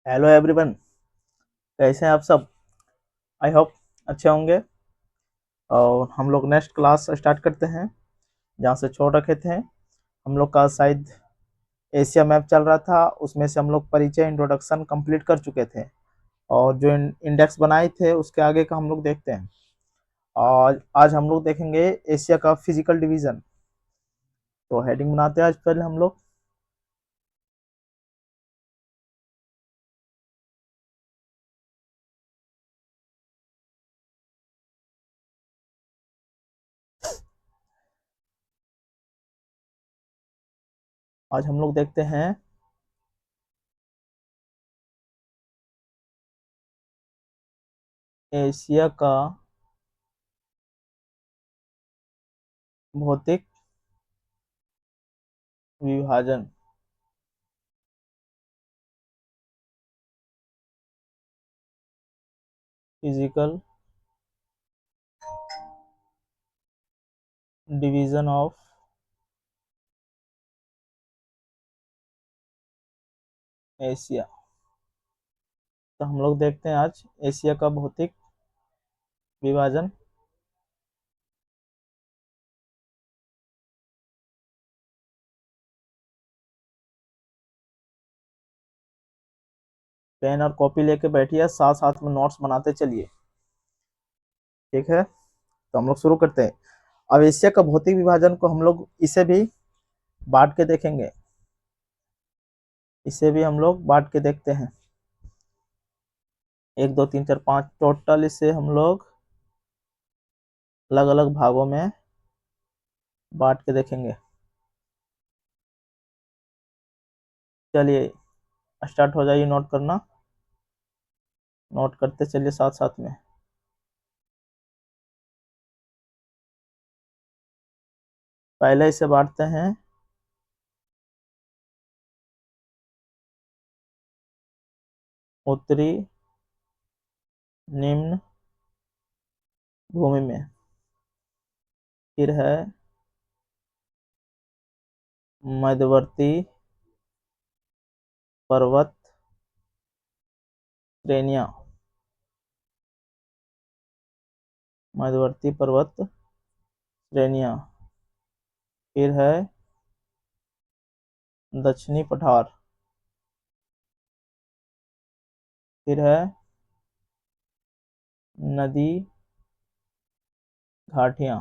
Hello everyone. कैसे हैं आप सब? आई होप अच्छे होंगे। और हम लोग नेक्स्ट क्लास स्टार्ट करते हैं जहाँ से छोड़ रखे थे। हम लोग का शायद एशिया मैप चल रहा था, उसमें से हम लोग परिचय इंट्रोडक्शन कंप्लीट कर चुके थे और जो इंडेक्स बनाए थे उसके आगे का हम लोग देखते हैं। और आज हम लोग देखेंगे एशिया का फिजिकल डिवीजन। तो हेडिंग बनाते हैं आज पहले हम लोग। आज हम लोग देखते हैं एशिया का भौतिक विभाजन। Physical division of Asia. तो हम लोग देखते हैं आज एशिया का भौतिक विभाजन। पेन और कॉपी लेके बैठिए, साथ साथ में नोट्स बनाते चलिए। ठीक है, तो हम लोग शुरू करते हैं। अब एशिया का भौतिक विभाजन को हम लोग इसे भी बांट के देखेंगे। इसे भी हम लोग बांट के देखते हैं। 1 2 3 4 5 टोटल इसे हम लोग अलग अलग भागों में बांट के देखेंगे। चलिए स्टार्ट हो जाइए, नोट करना। नोट करते चलिए साथ साथ में। पहले इसे बांटते हैं उत्तरी निम्न भूमि में। फिर है मध्यवर्ती पर्वत श्रेणियां। मध्यवर्ती पर्वत श्रेणियां। फिर है दक्षिणी पठार। फिर है नदी घाटियां।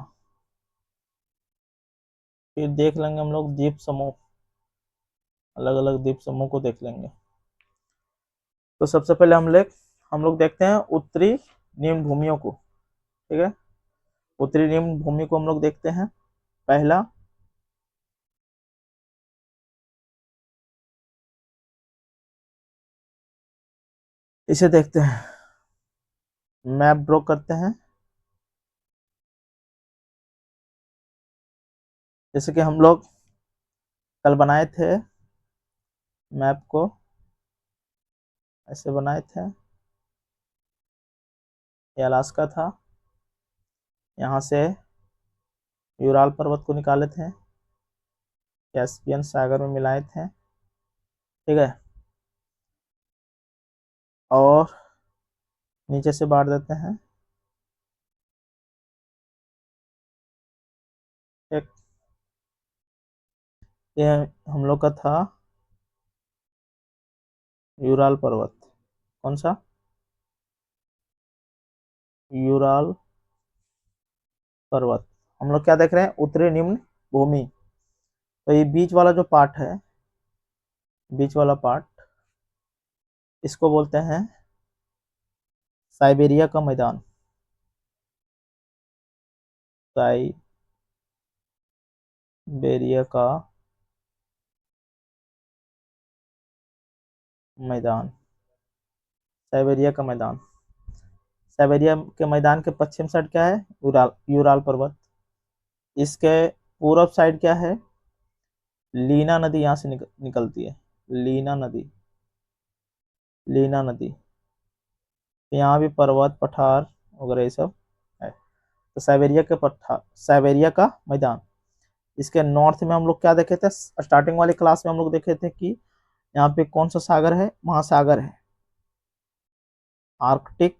फिर देख लेंगे हम लोग द्वीप समूह, अलग अलग द्वीप समूह को देख लेंगे। तो सबसे पहले हम लोग देखते हैं उत्तरी निम्न भूमियों को। ठीक है, उत्तरी निम्न भूमि को हम लोग देखते हैं। पहला इसे देखते हैं, मैप ड्रॉ करते हैं। जैसे कि हम लोग कल बनाए थे मैप को, ऐसे बनाए थे। ये अलास्का था, यहाँ से यूराल पर्वत को निकाले थे, कैस्पियन सागर में मिलाए थे। ठीक है, और नीचे से बांट देते हैं। एक ये हम लोग का था यूराल पर्वत। कौन सा? यूराल पर्वत। हम लोग क्या देख रहे हैं? उत्तरी निम्न भूमि। तो ये बीच वाला जो पार्ट है, बीच वाला पार्ट, इसको बोलते हैं साइबेरिया का मैदान। साइबेरिया का मैदान। साइबेरिया का मैदान। साइबेरिया के मैदान के पश्चिम साइड क्या है? यूराल पर्वत। इसके पूरब साइड क्या है? लीना नदी यहाँ से निकलती है। लीना नदी। लीना नदी। यहाँ भी पर्वत पठार वगैरह ये सब है। तो साइबेरिया के पठार, साइबेरिया का मैदान। इसके नॉर्थ में हम लोग क्या देखे थे स्टार्टिंग वाली क्लास में? हम लोग देखे थे कि यहाँ पे कौन सा सागर है? महासागर है। आर्कटिक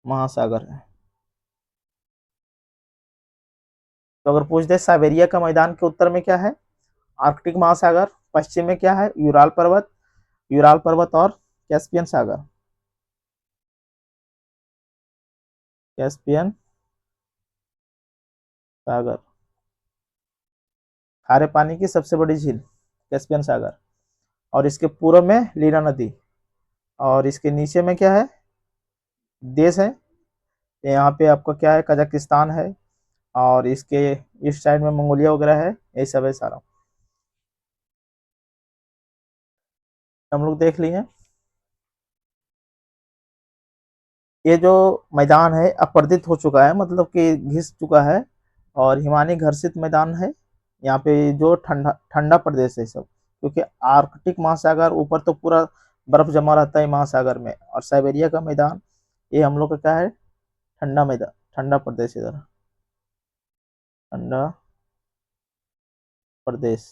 महासागर है। तो अगर पूछ दे साइबेरिया का मैदान के उत्तर में क्या है, आर्कटिक महासागर, पश्चिम में क्या है, यूराल पर्वत और कैस्पियन सागर। कैस्पियन सागर खारे पानी की सबसे बड़ी झील कैस्पियन सागर, और इसके पूर्व में लीना नदी, और इसके नीचे में क्या है, देश है, यहाँ पे आपका क्या है, कजाकिस्तान है, और इसके इस साइड में मंगोलिया वगैरह है, यही सब है सारा। हम लोग देख लिए। ये जो मैदान है अपरदित हो चुका है, मतलब कि घिस चुका है, और हिमानी घर्षित मैदान है। यहाँ पे जो ठंडा ठंडा प्रदेश है सब, क्योंकि आर्कटिक महासागर ऊपर तो पूरा बर्फ जमा रहता है महासागर में, और साइबेरिया का मैदान ये हम लोग का क्या है, ठंडा मैदान, ठंडा प्रदेश इधर, ठंडा प्रदेश।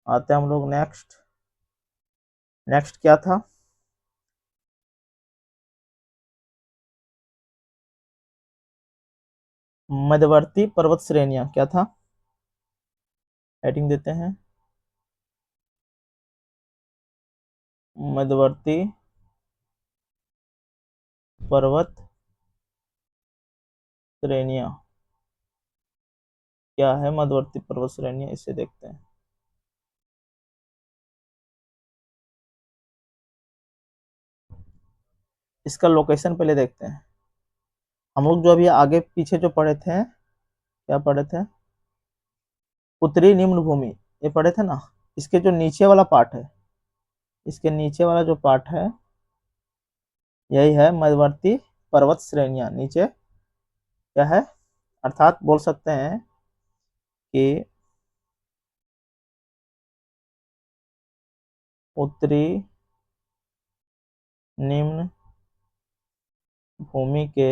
आते हैं हम लोग नेक्स्ट। नेक्स्ट क्या था, मध्यवर्ती पर्वत श्रेणियां क्या था, हेडिंग देते हैं, मध्यवर्ती पर्वत श्रेणियां क्या है, मध्यवर्ती पर्वत श्रेणियां इसे देखते हैं। इसका लोकेशन पहले देखते हैं। हम लोग जो अभी आगे पीछे जो पढ़े थे, क्या पढ़े थे, उत्तरी निम्न भूमि, ये पढ़े थे ना, इसके जो नीचे वाला पार्ट है, इसके नीचे वाला जो पार्ट है, यही है मध्यवर्ती पर्वत श्रेणियां। नीचे क्या है, अर्थात बोल सकते हैं कि उत्तरी निम्न भूमि के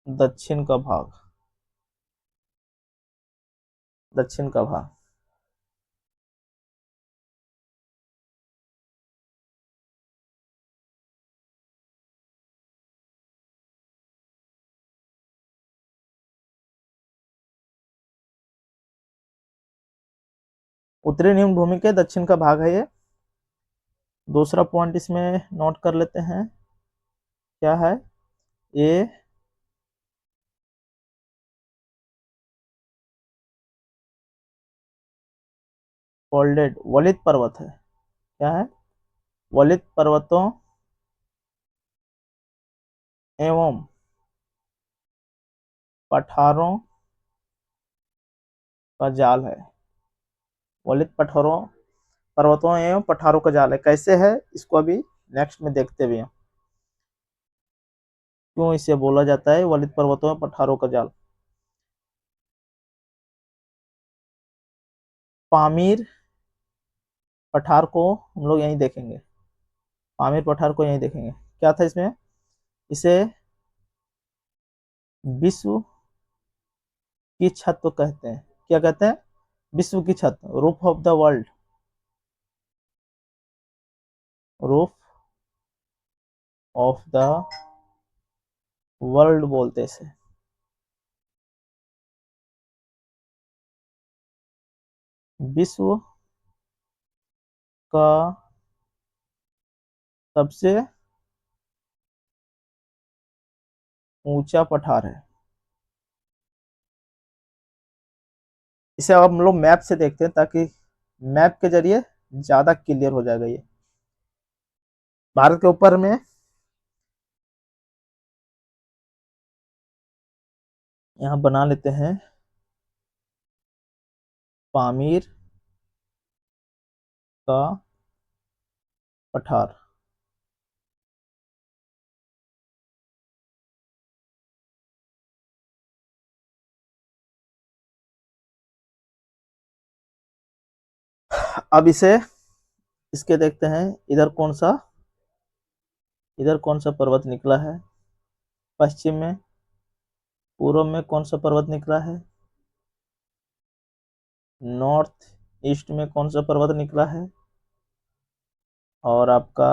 दक्षिण का भाग, दक्षिण का भाग, उत्तरी निम्न भूमि के दक्षिण का भाग है ये। दूसरा पॉइंट इसमें नोट कर लेते हैं, क्या है, ये फोल्डेड वलित पर्वत है। क्या है, वलित पर्वतों एवं पठारों का जाल है। वलित पठारों, पर्वतों एवं पठारों का जाल है। कैसे है इसको अभी नेक्स्ट में देखते हुए, क्यों इसे बोला जाता है वलित पर्वतों एवं पठारों का जाल। पामीर पठार को हम लोग यहीं देखेंगे, पामीर पठार को यहीं देखेंगे। क्या था इसमें, इसे विश्व की छत तो कहते हैं, क्या कहते हैं, विश्व की छत, roof of the world, roof of the world बोलते इसे। विश्व का सबसे ऊंचा पठार है। इसे अब हम लोग मैप से देखते हैं, ताकि मैप के जरिए ज्यादा क्लियर हो जाएगा ये। भारत के ऊपर में यहाँ बना लेते हैं पामीर का पठार। अब इसे इसके देखते हैं, इधर कौन सा पर्वत निकला है, पश्चिम में, पूर्व में कौन सा पर्वत निकला है, नॉर्थ ईस्ट में कौन सा पर्वत निकला है, और आपका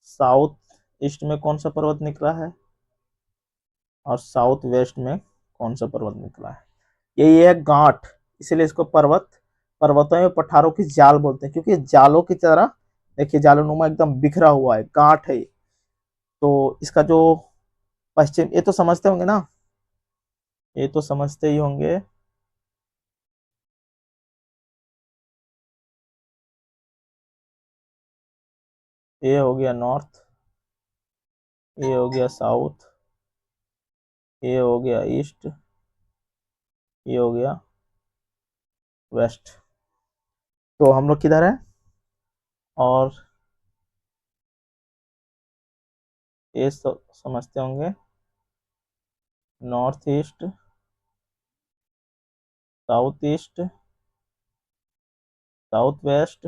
साउथ ईस्ट में कौन सा पर्वत निकला है, और साउथ वेस्ट में कौन सा पर्वत निकला है। ये है गांठ, इसीलिए इसको पर्वतों में पठारों की जाल बोलते हैं, क्योंकि जालों की तरह देखिए, जालनुमा एकदम बिखरा हुआ है, गांठ है। तो इसका जो पश्चिम, ये तो समझते होंगे ना, ये तो समझते ही होंगे। ये हो गया नॉर्थ, ये हो गया साउथ, ये हो गया ईस्ट, ये हो गया वेस्ट। तो हम लोग किधर है, और ये समझते होंगे, north east, south east, south west,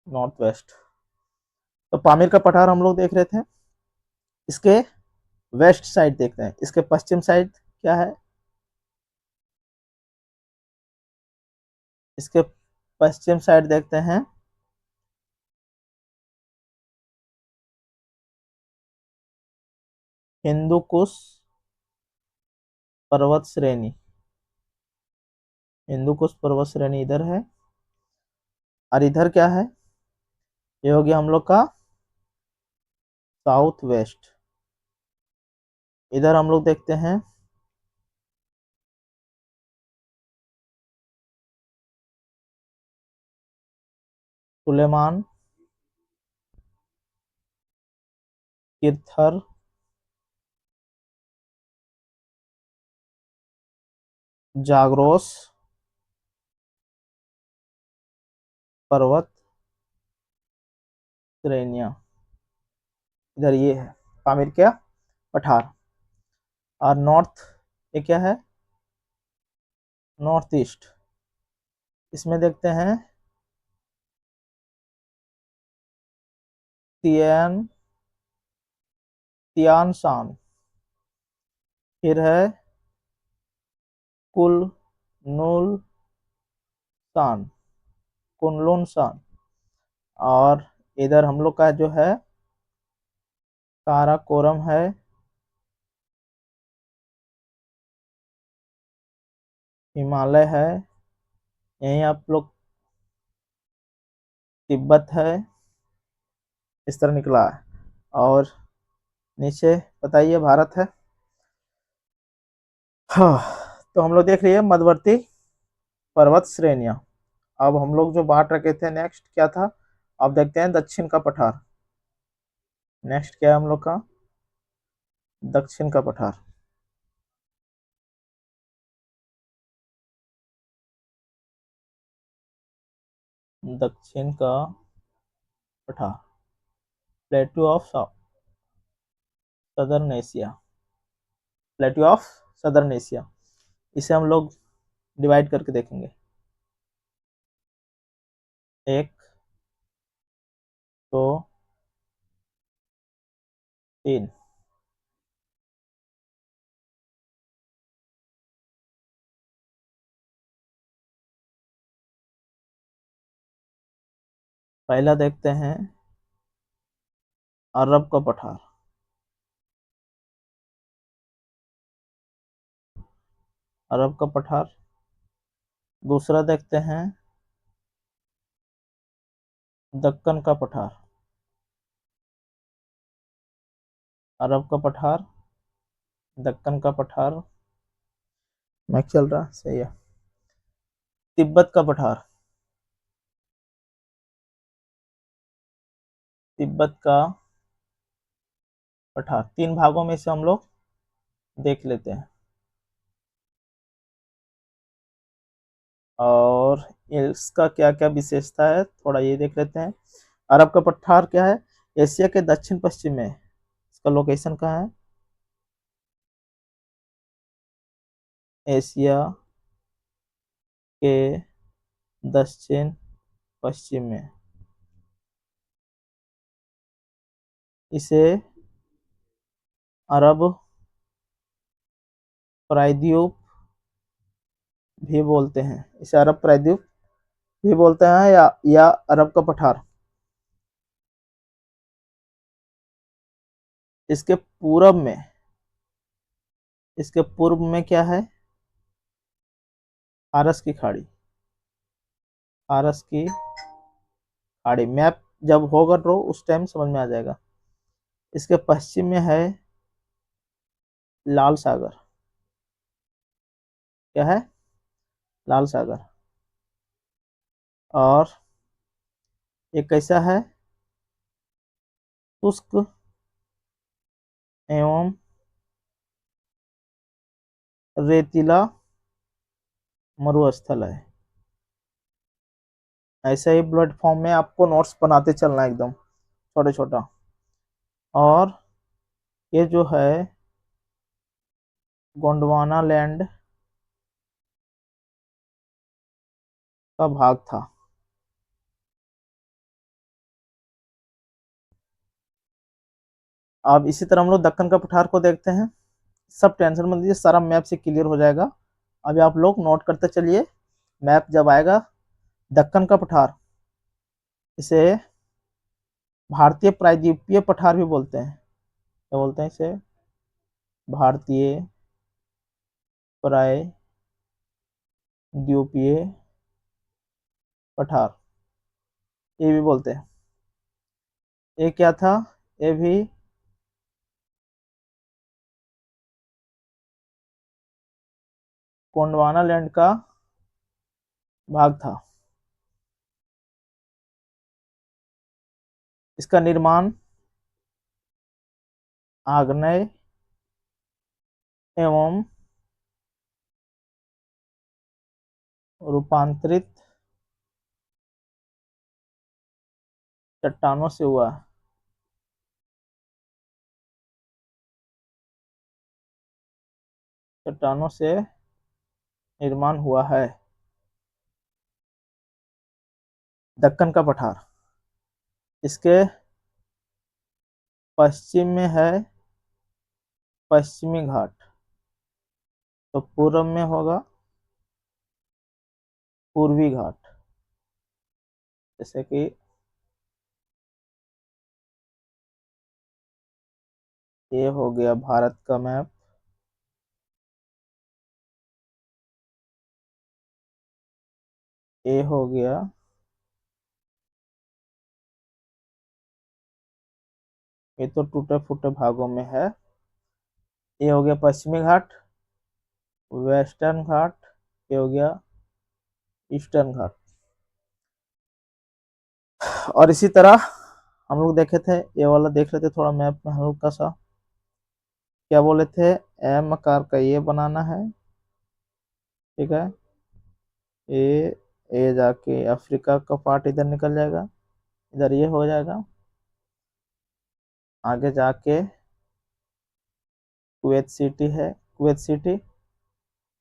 north west. तो पामीर का पठार हम लोग देख रहे थे, इसके वेस्ट साइड देखते हैं, इसके पश्चिम साइड क्या है, इसके पश्चिम साइड देखते हैं, हिंदू कुश पर्वत श्रेणी, हिंदू कुश पर्वत श्रेणी इधर है। और इधर क्या है, ये हो गया हम लोग का साउथ वेस्ट। इधर हम लोग देखते हैं सुलेमान, किरथर, जाग्रोस पर्वत श्रेणियां, इधर ये है पामीर का पठार। और नॉर्थ, ये क्या है, नॉर्थ ईस्ट, इसमें देखते हैं तियान, तियान शान, फिर है कुल नुल शान, कुनलुन शान। और इधर हम लोग का जो है काराकोरम है, हिमालय है, यहीं आप लोग तिब्बत है, इस तरह निकला है। और नीचे बताइए भारत है। हाँ, तो हम लोग देख रहे हैं मध्यवर्ती पर्वत श्रेणियां। अब हम लोग जो बांट रखे थे, नेक्स्ट क्या था, अब देखते हैं दक्षिण का पठार। नेक्स्ट क्या है हम लोग का, दक्षिण का पठार। दक्षिण का पठार, plateau of southern Asia, plateau of southern Asia. इसे हम लोग डिवाइड करके देखेंगे, एक, दो, तीन। पहला देखते हैं अरब का पठार, अरब का पठार। दूसरा देखते हैं दक्कन का पठार, अरब का पठार, दक्कन का पठार। मैच चल रहा सही है। तिब्बत का पठार, तिब्बत का पठार। तीन भागों में से हम लोग देख लेते हैं, और इसका क्या क्या विशेषता है थोड़ा ये देख लेते हैं। अरब का पठार क्या है, एशिया के दक्षिण पश्चिम में, इसका लोकेशन कहाँ है, एशिया के दक्षिण पश्चिम में। इसे अरब प्रायद्वीप भी बोलते हैं, इसे अरब प्रायद्वीप भी बोलते हैं, या अरब का पठार। इसके पूरब में, इसके पूर्व में क्या है? फारस की खाड़ी। फारस की खाड़ी। मैप जब होगा ड्रॉ उस टाइम समझ में आ जाएगा। इसके पश्चिम में है लाल सागर। क्या है? लाल सागर। और ये कैसा है? शुष्क एवं रेतीला मरुस्थल है। ऐसे ही प्लेटफॉर्म में आपको नोट्स बनाते चलना है एकदम छोटा छोटा। और ये जो है गोंडवाना लैंड का भाग था। अब इसी तरह हम लोग दक्कन का पठार को देखते हैं। सब टेंशन मत लीजिए, सारा मैप से क्लियर हो जाएगा। अभी आप लोग नोट करते चलिए। मैप जब आएगा, दक्कन का पठार, इसे भारतीय प्रायद्वीपीय पठार भी बोलते हैं। क्या बोलते हैं इसे? भारतीय प्रायद्वीपीय पठार, ये भी बोलते हैं। ये क्या था? ये भी गोंडवाना लैंड का भाग था। इसका निर्माण आग्नेय एवं रूपांतरित चट्टानों से हुआ। चट्टानों से निर्माण हुआ है दक्कन का पठार। इसके पश्चिम में है पश्चिमी घाट। तो पूर्व में होगा पूर्वी घाट। जैसे कि ये हो गया भारत का मैप। ये हो गया, ये तो टूटे फूटे भागों में है। ये हो गया पश्चिमी घाट, वेस्टर्न घाट। ये हो गया ईस्टर्न घाट। और इसी तरह हम लोग देखे थे, ये वाला देख रहे थे थोड़ा मैप में हल्का सा। क्या बोले थे? एम आकार का ये बनाना है। ठीक है। ये जाके अफ्रीका का पार्ट इधर निकल जाएगा, इधर ये हो जाएगा। आगे जाके कुवैत सिटी है, कुवैत सिटी।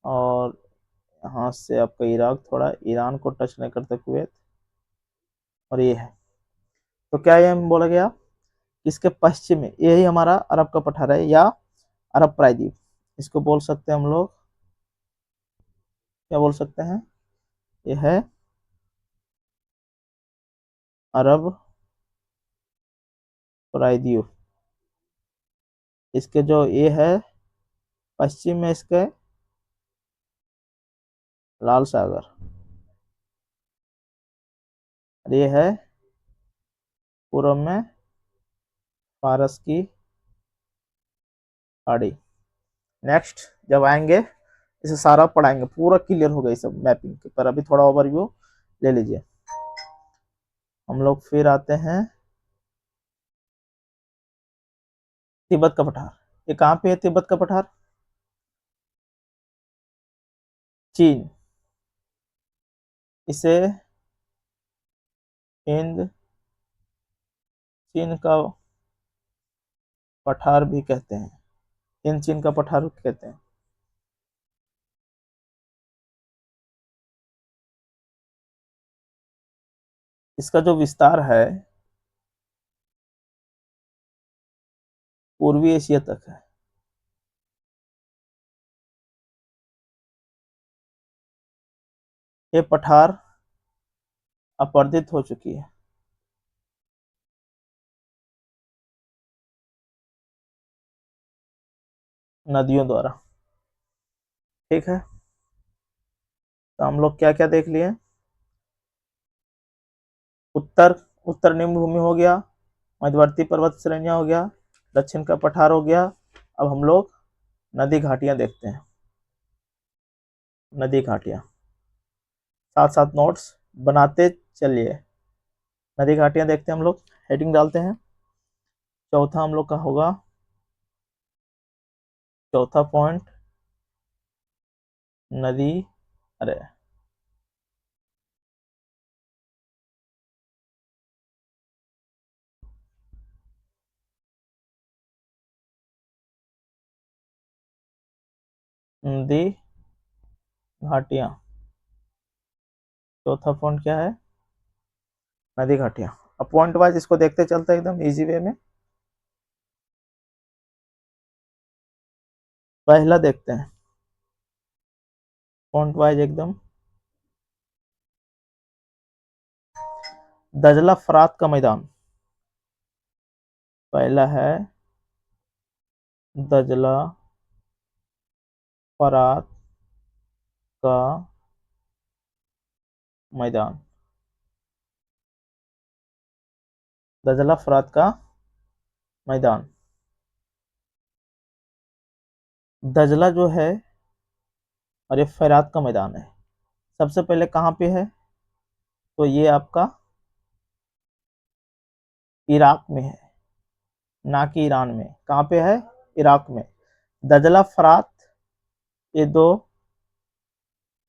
और यहाँ से आपका इराक, थोड़ा ईरान को टच नहीं करता कुवैत। और ये है। तो क्या ये बोला गया? इसके पश्चिम में यही हमारा अरब का पठार है, या अरब प्रायद्वीप इसको बोल सकते हैं हम लोग। क्या बोल सकते हैं? ये है अरब प्रायद्वीप। इसके जो ये है पश्चिम में, इसके लाल सागर। और ये है पूर्व में फारस की खाड़ी। नेक्स्ट जब आएंगे इसे सारा पढ़ाएंगे, पूरा क्लियर होगा ये सब मैपिंग के। पर अभी थोड़ा ओवरव्यू ले लीजिए। हम लोग फिर आते हैं तिब्बत का पठार। ये कहाँ पे है तिब्बत का पठार? चीन। इसे हिंद चीन का पठार भी कहते हैं। हिंद चीन का पठार कहते हैं। इसका जो विस्तार है पूर्वी एशिया तक है। ये पठार अपरदित हो चुकी है। नदियों द्वारा। ठीक है, तो हम लोग क्या क्या देख लिए? उत्तर उत्तर निम्न भूमि हो गया, मध्यवर्ती पर्वत श्रेणियां हो गया, दक्षिण का पठार हो गया। अब हम लोग नदी घाटियां देखते हैं। नदी घाटियां साथ साथ नोट्स बनाते चलिए। नदी घाटियां देखते हैं हम लोग, हेडिंग डालते हैं। चौथा हम लोग का होगा, चौथा पॉइंट, नदी, अरे नदी घाटियां। चौथा पॉइंट क्या है? नदी घाटियां। अब पॉइंट वाइज इसको देखते चलते हैं एकदम इजी वे में। पहला देखते हैं पॉइंट वाइज एकदम। दजला फरात का मैदान। पहला है दजला फरात का मैदान। दजला फरात का मैदान। दजला जो है और ये फरात का मैदान है। सबसे पहले कहाँ पे है? तो ये आपका इराक में है, ना कि ईरान में। कहाँ पे है? इराक में। दजला फरात, ये दो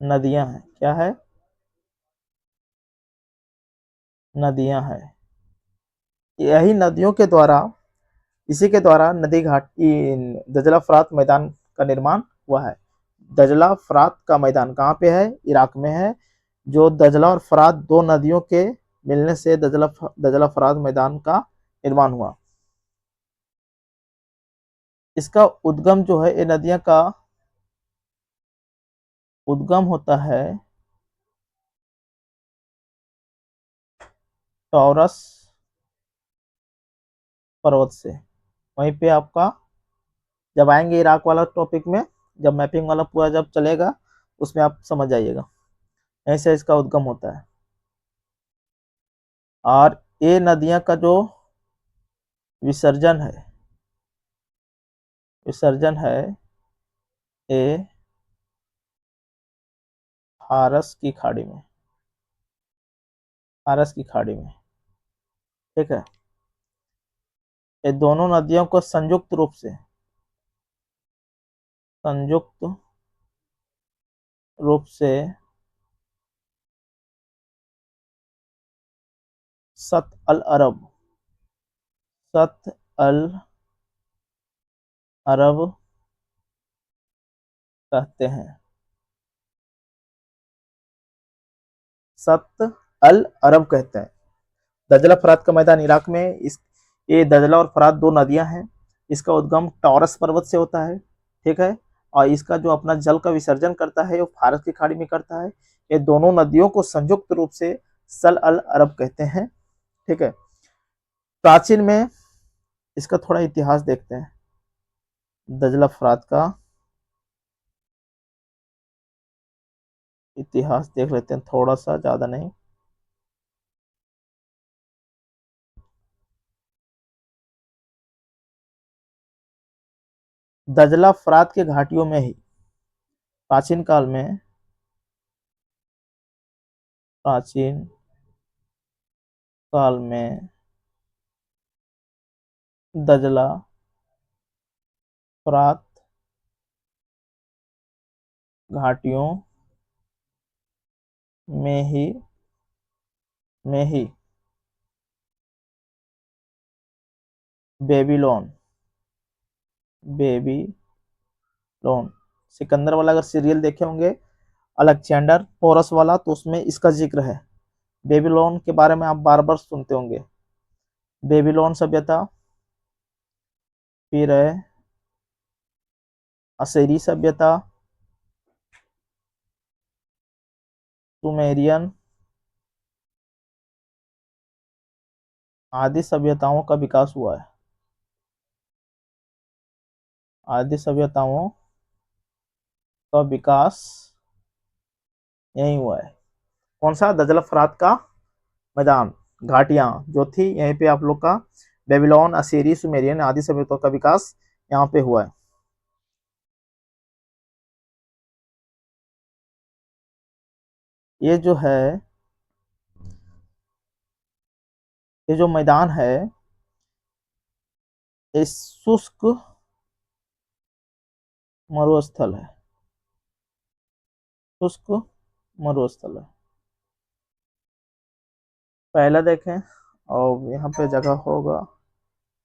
नदियां हैं। क्या है? नदियां हैं। यही नदियों के द्वारा, इसी के द्वारा नदी घाट दजला फरात मैदान का निर्माण हुआ है। दजला फरात का मैदान कहाँ पे है? इराक में है। जो दजला और फरात दो नदियों के मिलने से दजला फरात मैदान का निर्माण हुआ। इसका उद्गम जो है, ये नदियां का उद्गम होता है टॉरस पर्वत से। वहीं पे आपका, जब आएंगे इराक वाला टॉपिक में, जब मैपिंग वाला पूरा जब चलेगा, उसमें आप समझ जाइएगा। ऐसे इसका उद्गम होता है। और ये नदियां का जो विसर्जन है, विसर्जन है ये फारस की खाड़ी में। फारस की खाड़ी में। ठीक है। ये दोनों नदियों को संयुक्त रूप से सत अल अरब, सत अल अरब कहते हैं। सत अल अरब कहते हैं। दजला फरात का मैदान इराक में है। इस ये दजला और फरात दो नदियां हैं। इसका उद्गम टॉरस पर्वत से होता है। ठीक है। और इसका जो अपना जल का विसर्जन करता है वो फारस की खाड़ी में करता है। ये दोनों नदियों को संयुक्त रूप से सल अल अरब कहते हैं। ठीक है। प्राचीन में इसका थोड़ा इतिहास देखते हैं। दजला फरात का इतिहास देख लेते हैं, थोड़ा सा, ज्यादा नहीं। दजला फरात के घाटियों में ही प्राचीन काल में, प्राचीन काल में दजला फरात घाटियों में ही में ही बेबीलोन, बेबीलोन, सिकंदर वाला अगर सीरियल देखे होंगे, अलेक्जेंडर पोरस वाला, तो उसमें इसका जिक्र है। बेबीलोन के बारे में आप बार बार सुनते होंगे। बेबीलोन सभ्यता, फिर है असेरी सभ्यता, सुमेरियन आदि सभ्यताओं का विकास हुआ है। आदि सभ्यताओं का विकास यही हुआ है। कौन सा? दजल फरात का मैदान, घाटियां जो थी यहीं पे आप लोग का बेबीलोन, असीरी, सुमेरियन आदि सभ्यताओं का विकास यहाँ पे हुआ है। ये जो है, ये जो मैदान है, ये शुष्क मरुस्थल है। शुष्क मरुस्थल है। पहला देखें और यहाँ पे जगह होगा।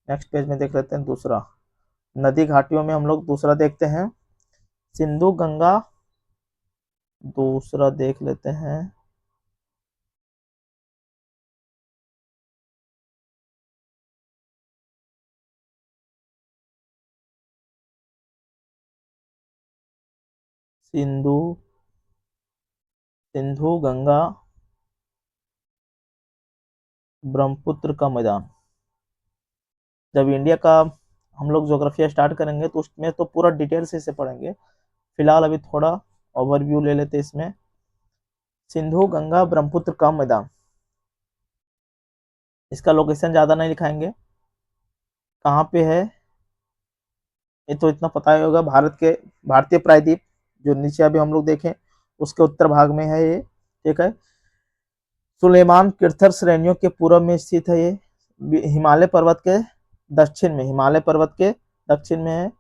नेक्स्ट पेज में देख लेते हैं दूसरा। नदी घाटियों में हम लोग दूसरा देखते हैं, सिंधु गंगा। दूसरा देख लेते हैं, सिंधु, सिंधु गंगा ब्रह्मपुत्र का मैदान। जब इंडिया का हम लोग ज्योग्राफिया स्टार्ट करेंगे तो उसमें तो पूरा डिटेल से इसे पढ़ेंगे। फिलहाल अभी थोड़ा ओवरव्यू ले लेते हैं इसमें। सिंधु गंगा ब्रह्मपुत्र का मैदान, इसका लोकेशन ज्यादा नहीं लिखाएंगे, कहाँ पे है ये तो इतना पता ही होगा। भारत के, भारतीय प्रायद्वीप जो नीचे अभी हम लोग देखें उसके उत्तर भाग में है ये, ठीक है। सुलेमान कृथर श्रेणियों के पूर्व में स्थित है ये। हिमालय पर्वत के दक्षिण में, हिमालय पर्वत के दक्षिण में है।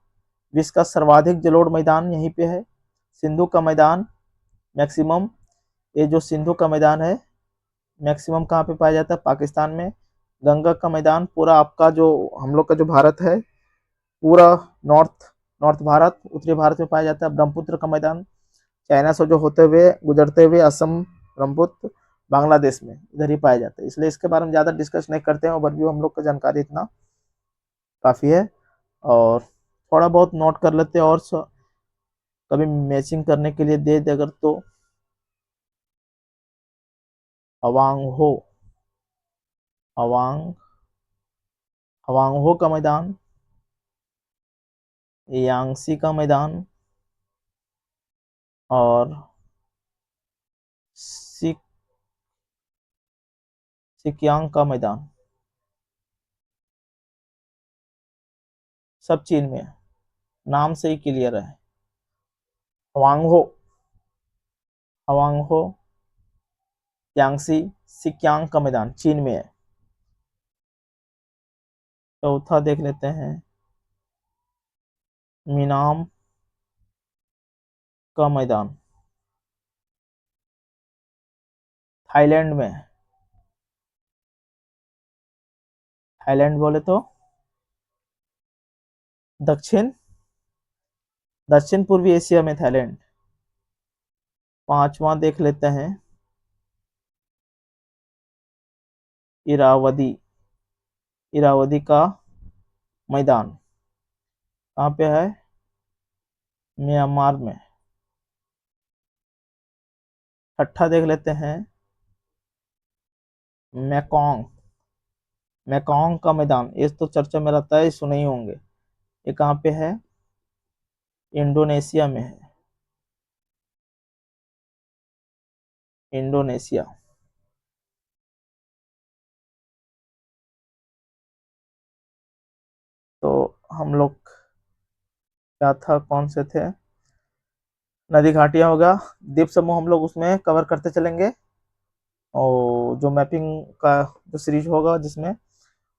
विश्व का सर्वाधिक जलोढ़ मैदान यहीं पे है। सिंधु का मैदान मैक्सिमम, ये जो सिंधु का मैदान है मैक्सिमम कहाँ पे पाया जाता है? पाकिस्तान में। गंगा का मैदान पूरा आपका जो हम लोग का जो भारत है, पूरा नॉर्थ, नॉर्थ भारत, उत्तरी भारत में पाया जाता है। ब्रह्मपुत्र का मैदान चाइना से जो होते हुए गुजरते हुए असम, ब्रह्मपुत्र, बांग्लादेश में इधर ही पाया जाता है, इसलिए इसके बारे में ज़्यादा डिस्कस नहीं करते हैं। ओवरव्यू हम लोग का जानकारी इतना काफ़ी है। और थोड़ा बहुत नोट कर लेते हैं, और कभी मैचिंग करने के लिए दे अगर तो। अवांग हो, अवांग, अवांग हो का मैदान, यांगसी का मैदान, और सिक, सिकयांग का मैदान, सब चीन में है। नाम से ही क्लियर है। अवांग हो, अवांग हो, यांगसी, सिक्यांग का मैदान चीन में है। चौथा देख लेते हैं, मिनाम का मैदान थाईलैंड में है। थाईलैंड बोले तो दक्षिण, दक्षिण पूर्वी एशिया में थाईलैंड। पांचवा देख लेते हैं, इरावदी, इरावदी का मैदान कहाँ पे है? म्यांमार में। छठा देख लेते हैं, मैकोंग, मैकोंग का मैदान, ये तो चर्चा में रहता है, सुने ही होंगे। ये कहाँ पे है? इंडोनेशिया में है। इंडोनेशिया। तो हम लोग क्या था, कौन से थे? नदी घाटियां होगा, द्वीप समूह हम लोग उसमें कवर करते चलेंगे। और जो मैपिंग का जो सीरीज होगा जिसमें,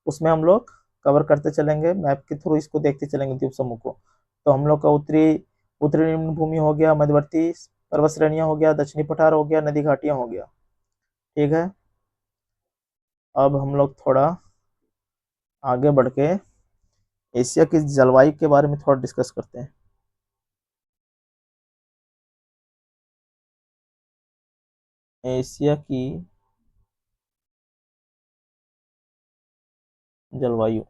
उसमें हम लोग कवर करते चलेंगे, मैप के थ्रू इसको देखते चलेंगे द्वीप समूह को। तो हम लोग का उत्तरी, उत्तरी निम्न भूमि हो गया, मध्यवर्ती पर्वत श्रेणियां हो गया, दक्षिणी पठार हो गया, नदी घाटियां हो गया, ठीक है। अब हम लोग थोड़ा आगे बढ़ के एशिया की जलवायु के बारे में थोड़ा डिस्कस करते हैं। एशिया की जलवायु,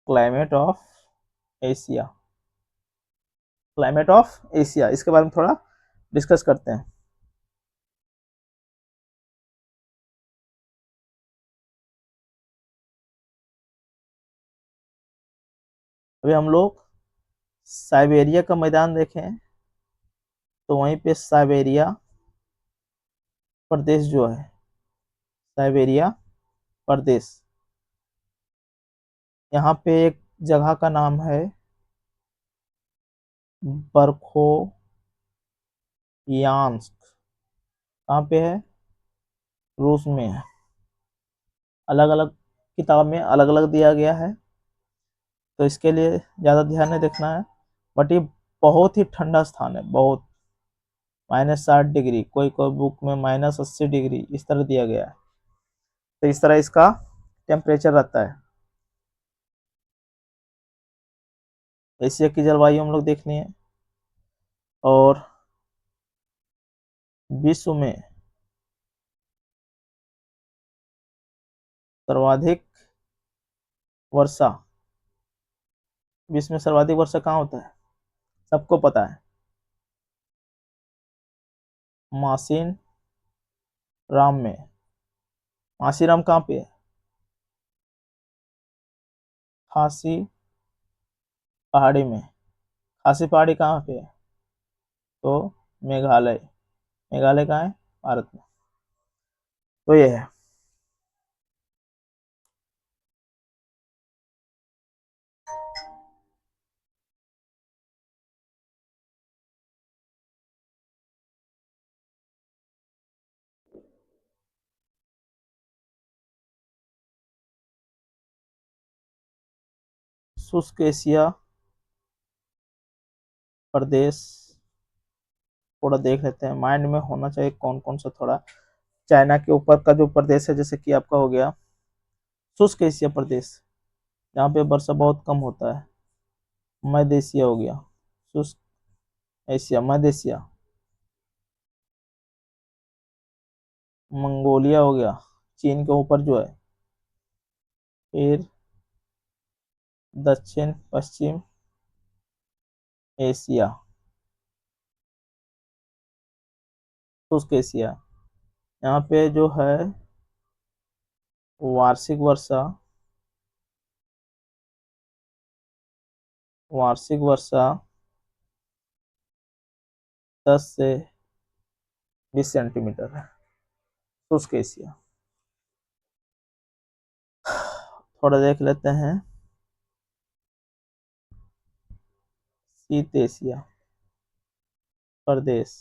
climate of Asia, climate of Asia, इसके बारे में थोड़ा डिस्कस करते हैं। अभी हम लोग साइबेरिया का मैदान देखें तो वहीं पे साइबेरिया प्रदेश जो है, साइबेरिया प्रदेश, यहाँ पे एक जगह का नाम है बरखोयांस्क। कहाँ पे है? रूस में है। अलग अलग किताब में अलग अलग दिया गया है, तो इसके लिए ज़्यादा ध्यान नहीं देखना है। बट ये बहुत ही ठंडा स्थान है, बहुत। -60 डिग्री, कोई कोई बुक में -80 डिग्री इस तरह दिया गया है। तो इस तरह इसका टेम्परेचर रहता है। एशिया की जलवायु हम लोग देखनी है। और विश्व में सर्वाधिक वर्षा, विश्व में सर्वाधिक वर्षा कहाँ होता है? सबको पता है, मासिन राम में। मासीराम कहाँ पे है? खासी पहाड़ी में। खासी पहाड़ी कहाँ पे है? तो मेघालय। मेघालय कहाँ है? भारत में। तो ये है। शुष्क एशिया प्रदेश थोड़ा देख लेते हैं, माइंड में होना चाहिए कौन कौन सा। थोड़ा चाइना के ऊपर का जो प्रदेश है, जैसे कि आपका हो गया शुष्क एशिया प्रदेश, जहाँ पे वर्षा बहुत कम होता है। मध्य एशिया हो गया, शुष्क एशिया, मध्य एशिया। मंगोलिया हो गया, चीन के ऊपर जो है। फिर दक्षिण पश्चिम एशिया, शुष्क एशिया। यहाँ पे जो है वार्षिक वर्षा, वार्षिक वर्षा 10 से 20 सेंटीमीटर है, शुष्क एशिया। थोड़ा देख लेते हैं शीत एशिया प्रदेश,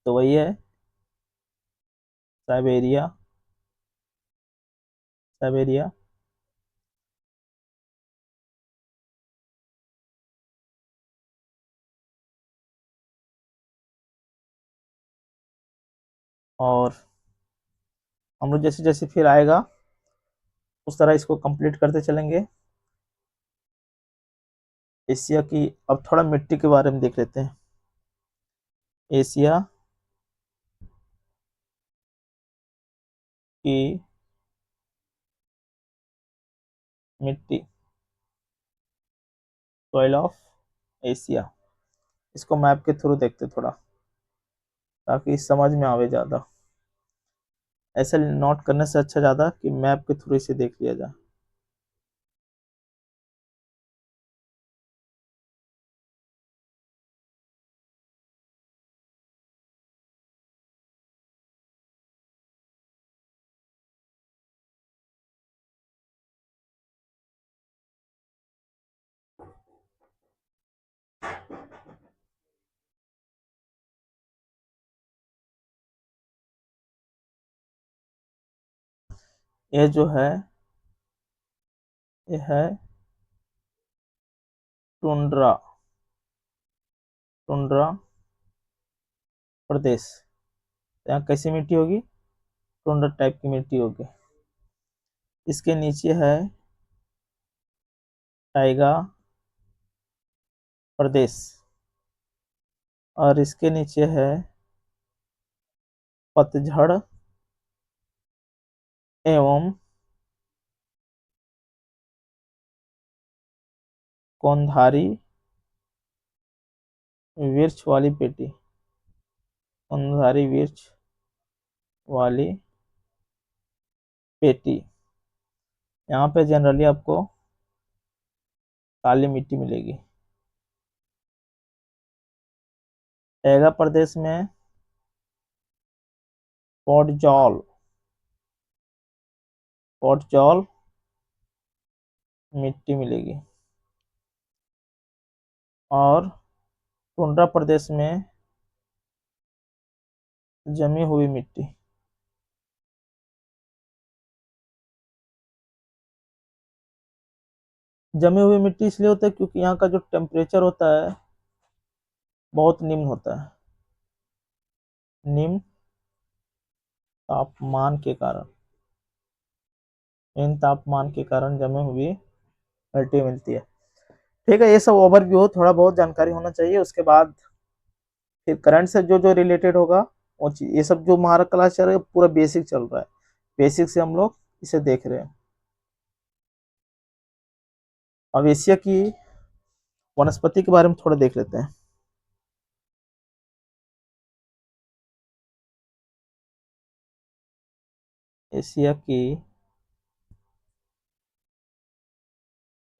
तो वही है साइबेरिया, साइबेरिया। और हम लोग जैसे जैसे फिर आएगा उस तरह इसको कंप्लीट करते चलेंगे। एशिया की अब थोड़ा मिट्टी के बारे में देख लेते हैं। एशिया की मिट्टी, सॉइल ऑफ एशिया, इसको मैप के थ्रू देखते थोड़ा, ताकि समझ में आवे ज़्यादा। ऐसे नोट करने से अच्छा ज़्यादा कि मैप के थ्रू इसे देख लिया जाए। ये जो है, ये है टुंड्रा, टुंड्रा प्रदेश। यहाँ कैसी मिट्टी होगी? टुंड्रा टाइप की मिट्टी होगी। इसके नीचे है टाइगा प्रदेश, और इसके नीचे है पतझड़ एवं कौनधारी वृक्ष वाली पेटी, कौनधारी वृक्ष वाली पेटी। यहाँ पे जनरली आपको काली मिट्टी मिलेगी। टैगा प्रदेश में पोडजॉल पोडजॉल मिट्टी मिलेगी। और टुंड्रा प्रदेश में जमी हुई मिट्टी। जमी हुई मिट्टी इसलिए होता है क्योंकि यहाँ का जो टेम्परेचर होता है बहुत निम्न होता है। निम्न तापमान के कारण इन तापमान के कारण जमी हुई मिट्टी मिलती है। ठीक है, ये सब ओवरव्यू, थोड़ा बहुत जानकारी होना चाहिए। उसके बाद फिर करंट से जो जो रिलेटेड होगा वो चीज, ये सब जो हमारा क्लास चल रहा है पूरा बेसिक चल रहा है। बेसिक से हम लोग इसे देख रहे हैं। अब एशिया की वनस्पति के बारे में थोड़ा देख लेते हैं। एशिया की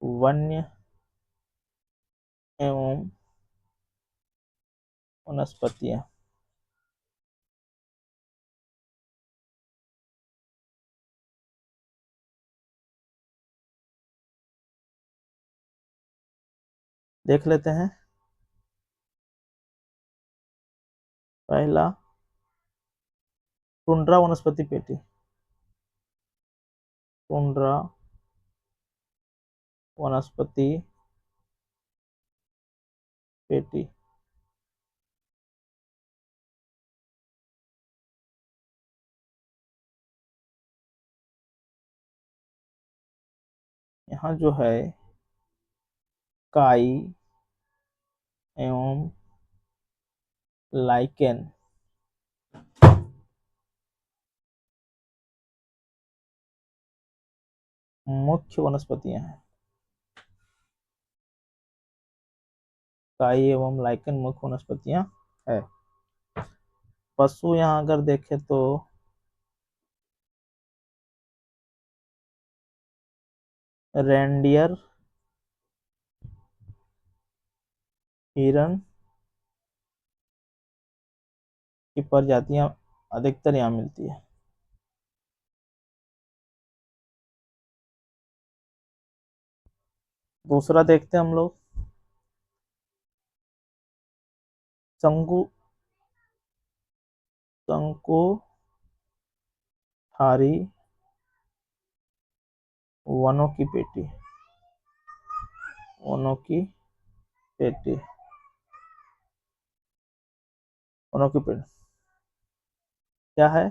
वन्य एवं वनस्पतियां। देख लेते हैं। पहला, टुंड्रा वनस्पति पेटी। टुंड्रा वनस्पति पेटी। यहाँ जो है काई एवं लाइकेन मुख्य वनस्पतियां हैं। काई एवं लाइकेन मुख्य वनस्पतियां है। पशु यहाँ अगर देखें तो रेंडियर, हिरन की प्रजातियां अधिकतर यहाँ मिलती है। दूसरा देखते हैं हम लोग, शंकुधारी वनों की पेटी। वनों की पेटी। वनों की पेटी क्या है?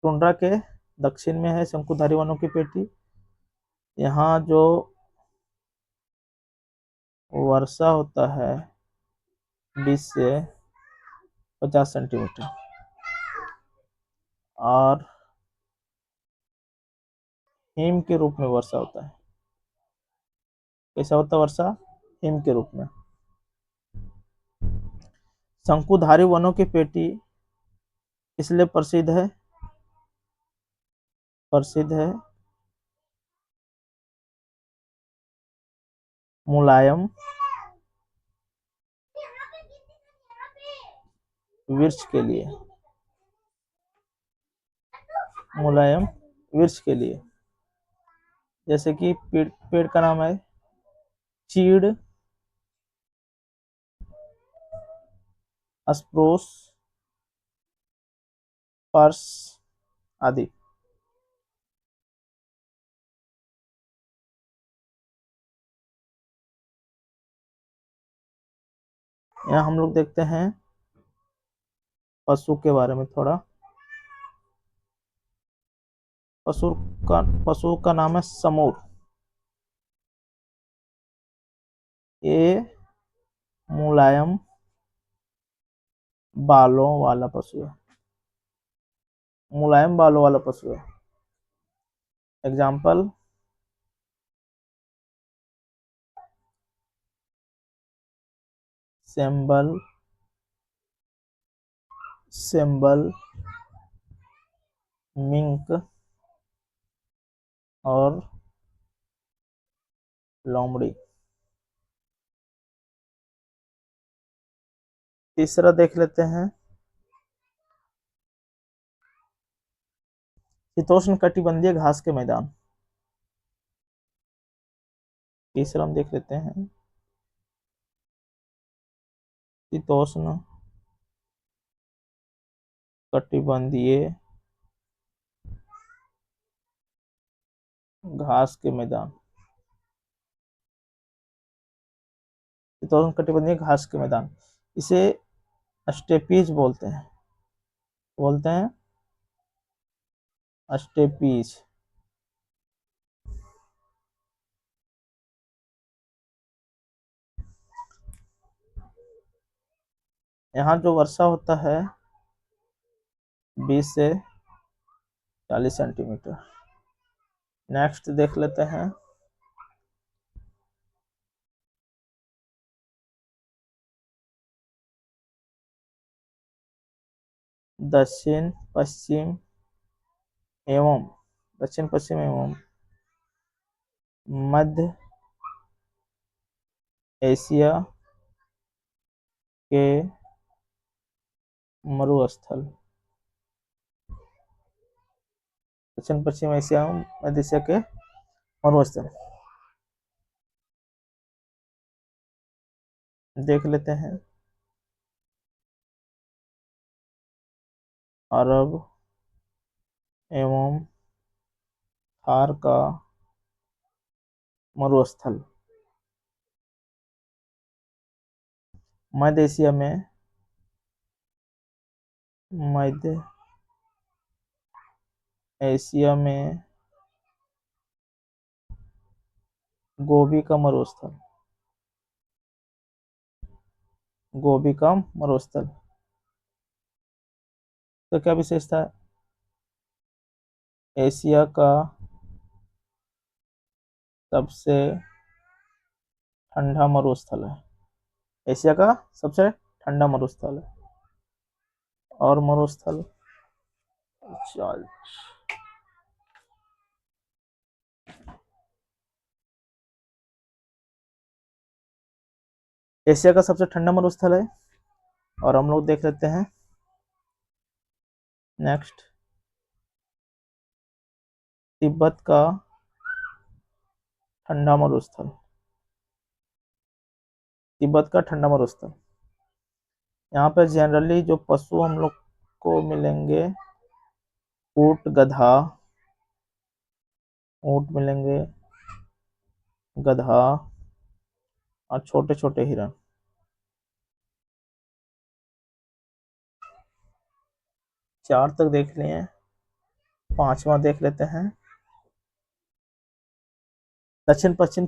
टुंड्रा के दक्षिण में है शंकुधारी वनों की पेटी। यहाँ जो वर्षा होता है 20 से 50 सेंटीमीटर, और हिम के रूप में वर्षा होता है। कैसा होता है वर्षा? हिम के रूप में। शंकुधारी वनों की पेटी इसलिए प्रसिद्ध है मुलायम वृक्ष के लिए। मुलायम वृक्ष के लिए, जैसे कि पेड़ का नाम है चीड़, स्प्रूस, पर्स आदि। यहाँ हम लोग देखते हैं पशु के बारे में थोड़ा। पशु पशु का नाम है समूर। ये मुलायम बालों वाला पशु है। मुलायम बालों वाला पशु है। एग्जाम्पल, सेम्बल, मिंक, और लोमड़ी। तीसरा देख लेते हैं, शीतोष्ण कटिबंधीय घास के मैदान। तीसरा हम देख लेते हैं, शीतोष्ण कटिबंधीय घास के मैदान। शीतोष्ण कटिबंधीय घास के मैदान, इसे स्टेपीज बोलते हैं स्टेपीज। यहाँ जो वर्षा होता है 20 से 40 सेंटीमीटर। नेक्स्ट देख लेते हैं, दक्षिण पश्चिम एवं मध्य एशिया के मरुस्थल। दक्षिण पश्चिम एशिया एवं मध्य एशिया के मरुस्थल देख लेते हैं, अरब एवं थार का मरुस्थल। मध्य एशिया में गोबी का मरुस्थल। तो क्या विशेषता है? एशिया का सबसे ठंडा मरुस्थल है। एशिया का सबसे ठंडा मरुस्थल है। और मरुस्थल चल एशिया का सबसे ठंडा मरुस्थल है। और हम लोग देख लेते हैं नेक्स्ट, तिब्बत का ठंडा मरुस्थल। तिब्बत का ठंडा मरुस्थल, यहाँ पे जनरली जो पशु हम लोग को मिलेंगे, ऊंट मिलेंगे, गधा और छोटे छोटे हिरण। 4 तक देख लिए, 5वां देख लेते हैं, दक्षिण पश्चिम।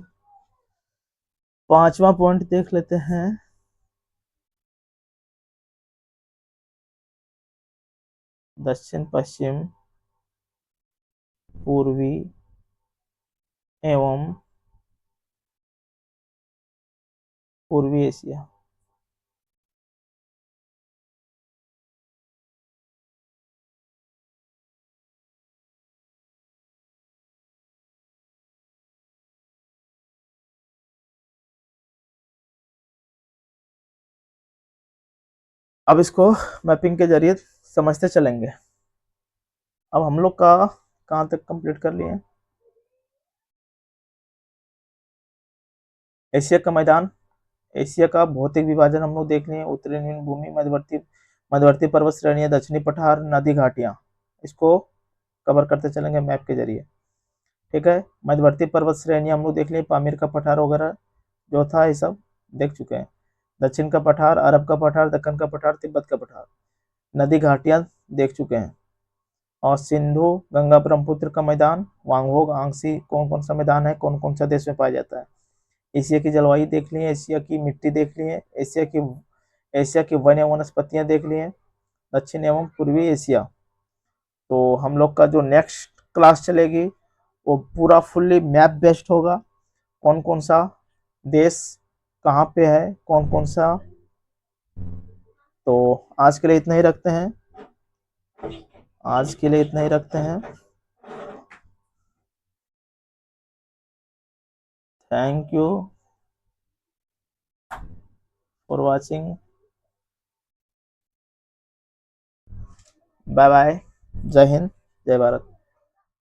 5वां पॉइंट देख लेते हैं, दक्षिण पश्चिम पूर्वी एवं पूर्वी एशिया। अब इसको मैपिंग के जरिए समझते चलेंगे। अब हम लोग का कहाँ तक कंप्लीट कर लिए? एशिया का मैदान, एशिया का भौतिक विभाजन हम लोग देख लिए, उत्तरी नील भूमि, मध्यवर्ती पर्वत श्रेणियां, दक्षिणी पठार, नदी घाटियां, इसको कवर करते चलेंगे मैप के जरिए। ठीक है, मध्यवर्ती पर्वत श्रेणियां हम लोग देख लिए, पामीर का पठार वगैरह जो था ये सब देख चुके हैं। दक्षिण का पठार, अरब का पठार, दक्कन का पठार, तिब्बत का पठार, नदी घाटियां देख चुके हैं। और सिंधु गंगा ब्रह्मपुत्र का मैदान, वांगहोग आंगसी, कौन कौन सा मैदान है, कौन कौन सा देश में पाया जाता है। एशिया की जलवायु देख ली है, एशिया की मिट्टी देख ली है, एशिया की वन एवं वनस्पतियां देख ली हैं, दक्षिण एवं पूर्वी एशिया। तो हम लोग का जो नेक्स्ट क्लास चलेगी वो पूरा फुल्ली मैप बेस्ड होगा, कौन कौन सा देश कहाँ पे है, कौन कौन सा। तो आज के लिए इतना ही रखते हैं, आज के लिए इतना ही रखते हैं। Thank you for watching. Bye bye. जय हिंद, जय भारत।